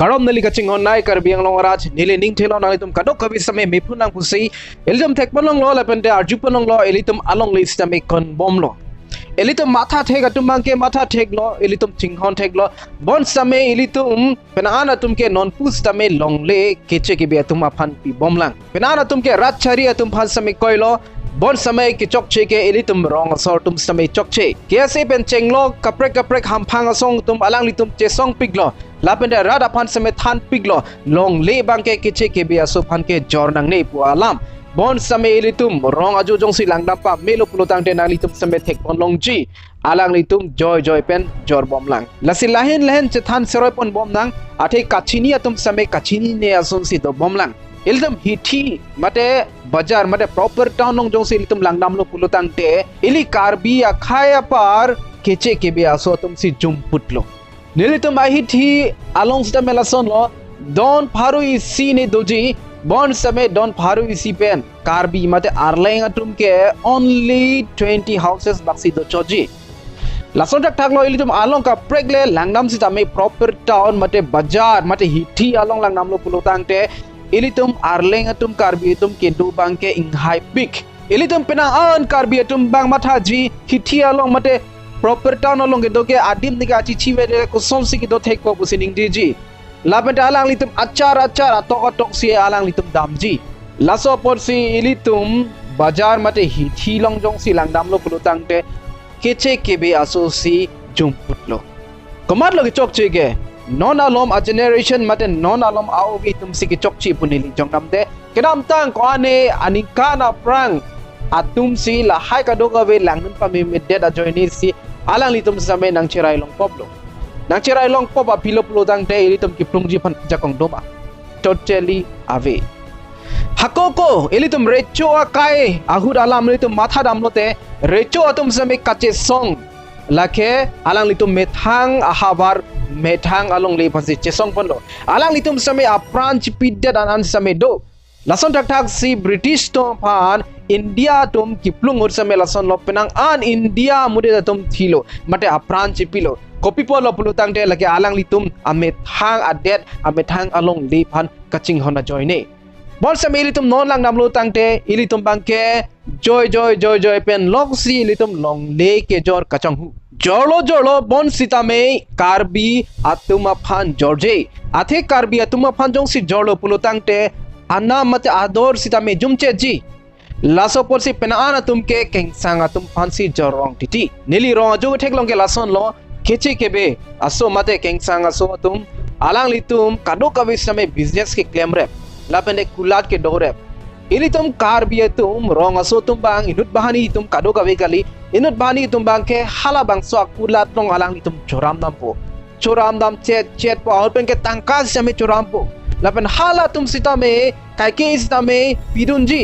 karom nali kaching honai karbiang long raj nili ning thelo nali tum kadok kabi same me phunang pusi elitum thek panong lo la pente arju panong lo elitum along list me kon bom lo elitum matha thek atum bangke matha thek lo elitum chinghon thek lo bon same elitum penana tum ke non pus tame long le keche ke be atum aphan pi bom lang penana tum ke rat chari atum phan same koilo bon समय के चौकचे के इली तुम रोंग असर तुम समय चौकचे कैसे pen चेंगलो कपरेक हम फांग असोंग तुम अलांग ली तुम चेसोंग पिगलो लापेंडे राड अपन समय थान पिगलो लोंग ले बांके किचे के बे असो फान के जोर नंग ने पुआलाम bon समय इली तुम रोंग अजो जोंग सी लांग दापा मेलो पुलोतांग ते नाली तुम समय थेक पन लोंग जी alang li tum joy pen jor bom lang lasi lahen chethan seroy pon bom nang athe kachini atum समय kachini ne asun si do bom lang iltum hithi mate bajar mate proper town nong jong se iltum langnam lo pulotang te ili karbi akhaya par keche kebe aso tum si jum putlo nilitum hithi along sta melason lo don pharu isi ne doji bon समय don pharu isi pen karbi mate arleng atum ke only 20 houses baksi do choji lason tak thak lo ilitum along ka pregle langnam si tame proper town mate bajar mate hithi along langnam lo pulotang te ilitum arleng atum karbi atum kendu bangke inghai pik ilitum penaan karbi atum bang mathaji hithi along mate proper town along gedoke adim nika chi chiwede ko somsi ki do thek ko busining diji lapenta alang litum achar atok si alang litum damji laso porsi ilitum bajar mate hithi long jong si langdam lo pulutang te keche kebe aso si jumputlo komar lo chok chege non alom a generation mate non alom aovi tum siki chokchi punili jongnam de kedam tang ko ane anikana prang atum si la hai ka doga we langnun pa me medde da joini si alang litum same nang chirai long poplo nang chirai long pop a piloplo dang te ilitum kiplung ji phan jakong doma totally ave hakoko ilitum recho akai ahud alam litum matha damlote recho atum same kache song lakhe alang litum methang ahabar methang along le phasi chesong ponlo alang litum same a branch pidda dan same do lason tak si british to phan india tum kiplung ur same lason lo penang an india mude tum thilo mate a branch pilo kopi polo pulutang de lake alang litum a methang a det a methang along le phan kaching hona joine bon same litum non lang namlo tangte ilitum bangke joy pen log si ilitum long le ke jor kachang hu jorlo bon sitame karbi atuma phan jorje athe karbi atuma phan jong si jorlo pulutang te anna mate ador sitame jumche ji laso por si penaan atum ke kengsang atum phan si jorong titi nili rong jo thek long ke lason lo keche kebe aso mate kengsang aso atum alang litum kado kawi same business ke claim rep lapende kulat ke dore ilitum karbi atum rong aso tum bang inut bahani tum kado kawi kali inut bahani tum bang ke hala bang so kulat long alang litum choram dam chet po aur pen ke tangkas same choram po lapen hala tum sitame kai ke istame pidunji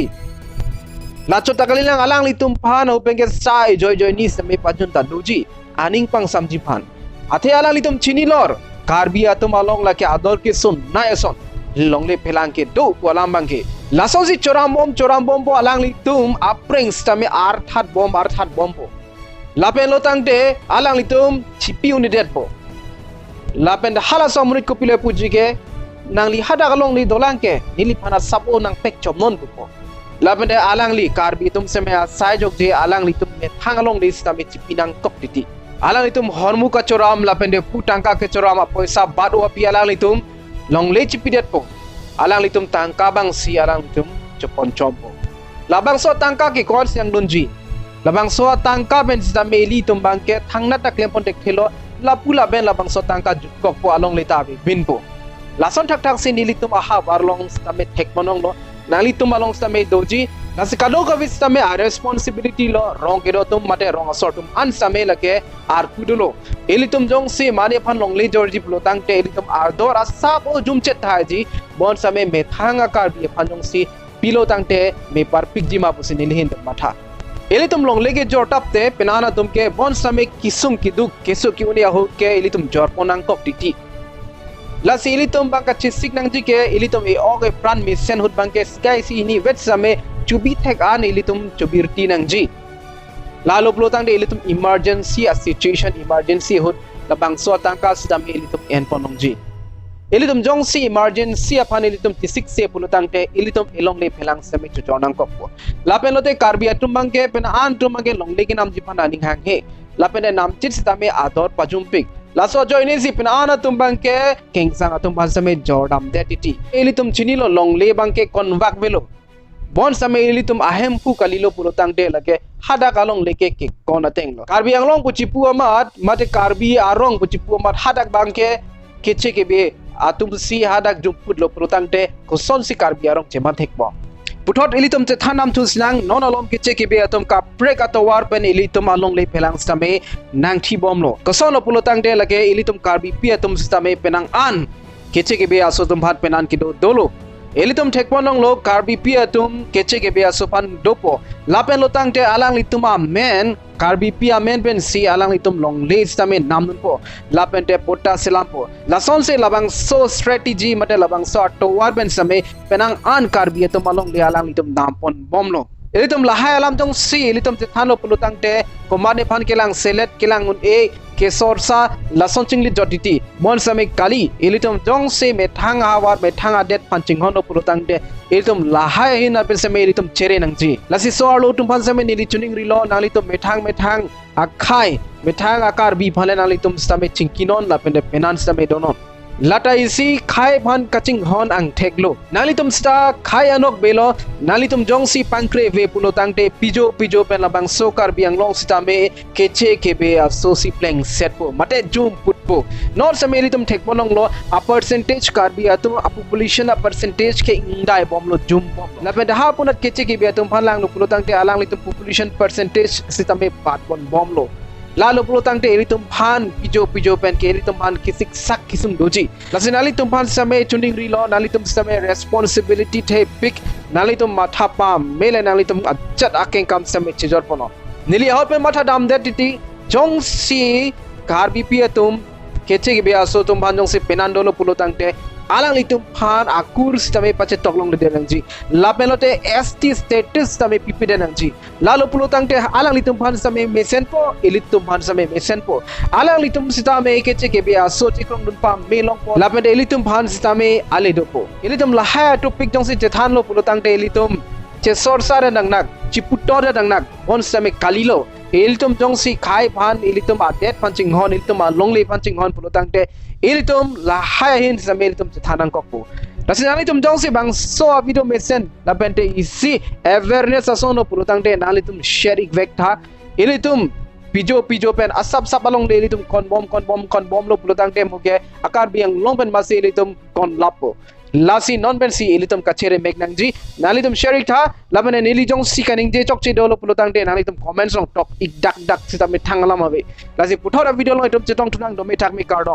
lacho takalilang alang litum phan au pen ke sai joy ni same pajun ta duji aning pang samji phan athe alang litum chini lor karbi atum along la ke ador ke sun na eson longle pelang ke do polam bang ke laso si choram bom po alang litum apreng stame arthat bom po lapen lotang de alang litum chipi unidet po lapen de hala samrit ko pile puji ke nang li hada kalong li dolang ke nili phana sapo nang pek chom non po lapen de alang li karbi tum seme sai jok je alang litum me thangalong li stame chipi nang kok titi alang litum hormu ka choram lapen de putangka ke choram poisa badu api alang litum long le chipidet po alang litum tangka bang si alang litum chopon chompo labang so tangka ki kon siang dunji labang so tangka ben sita meli tum bang ke thangna ta klem pon tek thelo lapula ben labang so tangka jutkok po along le ta bin po lason thak si nilitum aha barlong sta me thek monong lo nalitum along sta me doji nasikado ka vis sta me responsibility lo rong ke do tum mate rong asor tum an sta me lake ar kudulo elitum jong si mane phan long le jorji plotang te elitum ardor asa po jumche thaji bon same me thanga kar bi phan jong si pilo tangte me par pikji ma pusi nilhin matha elitum long lege jor tapte penana tum ke bon same kisum kiduk kesu ki unia ho ke elitum jor ponang kok titi la si elitum bangka chisik nang ji ke elitum e oge pran mission hut bangke sky si ni vet same chubi thek an elitum chubirti nang ji lalo plotang de elitum emergency a situation emergency hut la bangso tangka sidam elitum en ponong ji Ilitum jong si emergency apan ilitum tisik se pulutang te ilitum elong le phelang sami chu jornang koppo lapen lote karbia tumbangke pena an tumbangke longle ki nam jipan aning hang he lapen nam chit sitame ador pajumpik laso joine si pena an tumbangke kengsang atumban same jordam de titi ilitum chinilo longle bangke konwak velo bon same ilitum ahem pu kalilo pulutang de lage hada kalong leke ke kona tenglo karbi anglong ku chipu amat mate karbi arong ku chipu amat hadak bangke keche ke be atum si hadak jumput lo pulutang te koson si karbi arong cheman thekbo puthot ilitum te thanam thu snang non alom keche ke be atum ka prek atowar pen ilitum along le phelang stame nang thi bomlo koson lo pulutang de lage ilitum karbi pi atum stame penang an keche ke be aso tum bhat penan ki do dolo Elitum tekponong lo karbi pia tum keche ke bea sopan dopo lapen lotang te alang litum men karbi pia men ben si alang litum long leads tame namun po lapen te pota selampo lason se labang so strategy mate labang so towar ben same penang an karbi tum along le alang litum nampon bomlo elitum lahai alam tong si elitum te thano pulutang te komane phan kelang selet kelang un e kesorsa lason chingli dotiti mon same kali elitum jong se methang awar methang adet panching hono pulutang te elitum lahai hin apel same elitum chere nangji lasi so arlo tum phan same nili chuning rilo nalitum methang akhai methang akar bi phale nalitum same chingkinon lapende penan same donon lata isi khai phan kaching hon ang theklo nalitum sta khai anok belo nalitum jongsi pankre ve pulotang te pijo pen labang sokar biang long sta me keche kebe asosi pleng set po mate jum putpo nor samelitum thekponong lo a percentage kar bi atum a population a percentage ke indai bomlo jum bom lapenda ha punat keche kebe atum phalang lo pulotang te alang litum population percentage sitame pat bon bomlo lalu pulutang te elitum phan pijo pen ke elitum phan kisik sak kisum doji lasinali tum phan same chuning rilo nalitum same responsibility the big nalitum matha pa mele nalitum achat akeng kam same chijor pono nili aur pe matha dam de titi jong si karbi piatum keche ge biaso tum phan jong si penandolo pulutang te alang litum phan akur sitame pache toklong de nangji lapelote st status tame pipide nangji lalo pulutang te alang litum phan same mesen po elitum phan same mesen po alang litum sitame keche ke bia so tikrong dun pa melong po lapende elitum phan sitame ale dopo elitum laha topic jong si jethan lo pulutang te elitum che sorsa re nangnak chiputor re nangnak on same kalilo elitum jong si khai phan elitum adet panching hon elitum longle panching hon pulutang te elitum lahai hin same elitum thanang kokpo lasinali tum jong si bang so video mesen lapente isi awareness asono pulutang te nalitum sharing vecta elitum pijo pen asap along de elitum kon bom lo pulutang te muke akar biang long pen masi elitum kon lapo lasi non ben si elitum kachere megnangji nalitum sharing tha labane nili jong si kaning je chokche dolo pulutang te nalitum comments long top ik dak sita me thanglam habe lasi puthora video lo itum chetong tunang do me thak me kardong